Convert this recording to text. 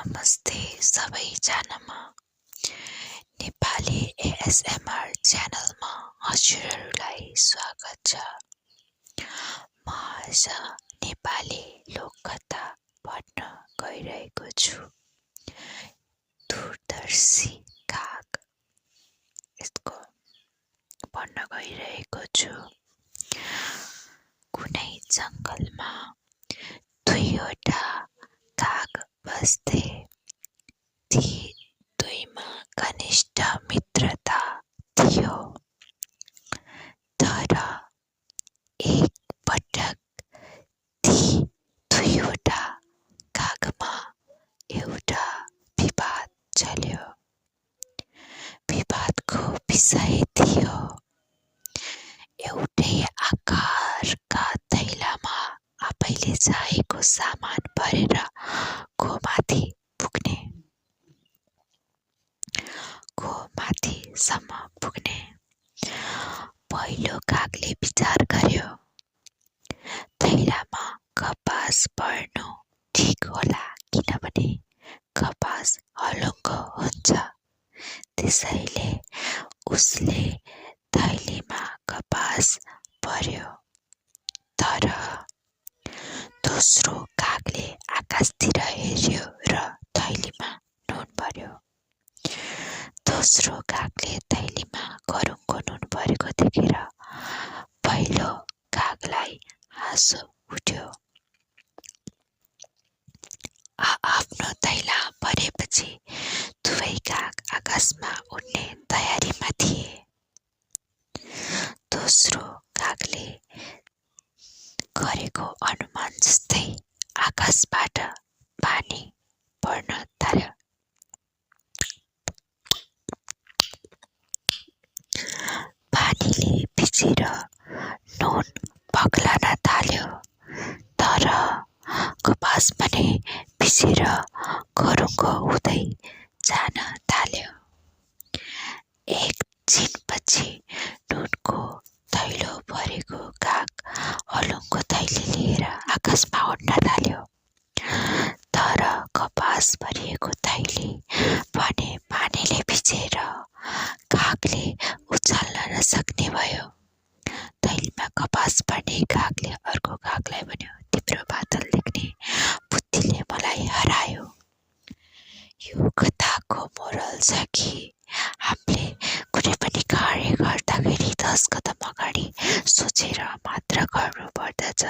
नमस्ते सबैजनामा नेपाली एएसएमआर च्यानलमा हजुरहरूलाई स्वागत छ। म आज नेपाली लोककथा पढ्न गइरहेको छु। दूरदर्शी काग यसको पढ्न गइरहेको छु। कुनै जंगलमा दुईवटा काग बस्थे। ती दुईमा घनिष्ठ मित्रता थियो। तर एक पटक ती दुईवटा कागमा एउटा विवाद चल्यो। विवादको विषय थियो एउटै आकारका थैलामा आफैले चाहेको सामान भरेर माथिसम्म पुग्ने। पहिलो कागले विचार गर्यो, थैलामा कपास भर्नु ठिक होला, किनभने कपास हलुङ्गो हुन्छ। त्यसैले उसले थैलीमा कपास भर्यो। तर दोस्रो कागले आकाशतिर हेर्यो र थैलीमा नुन भर्यो। दोस्रो कागले थैलीमा गरुङको नुन भरेको देखेर पहिलो कागलाई हाँसो उठ्यो। आफ्नो थैला भरेपछि दुवै काग आकाशमा उड्ने तयारीमा थिए। दोस्रो कागले गरेको अनुमान जस्तै आकाशबाट पानी पर्न थाल्यो। पानीले भिजेर नुन पग्लन थाल्यो। तर कपास भने भिजेर गरुङको हुँदै जान थाल्यो। एकछिनपछि नुनको थैलो भरेको काग हलुङको थैली लिएर आकाशमा उड्न थाल्यो। तर कपास भरिएको थैली भने पानीले भिजेर कागले उचाल्न नसक्ने भयो। थैलीमा कपास भर्ने कागले अर्को कागलाई भन्यो, तिम्रो बादल देख्ने बुद्धिले मलाई हरायो। यो कथाको मोरल छ कि हामीले कुनै पनि कार्य गर्दाखेरि 10 कदम अगाडि सोचेर मात्र गर्नुपर्दछ।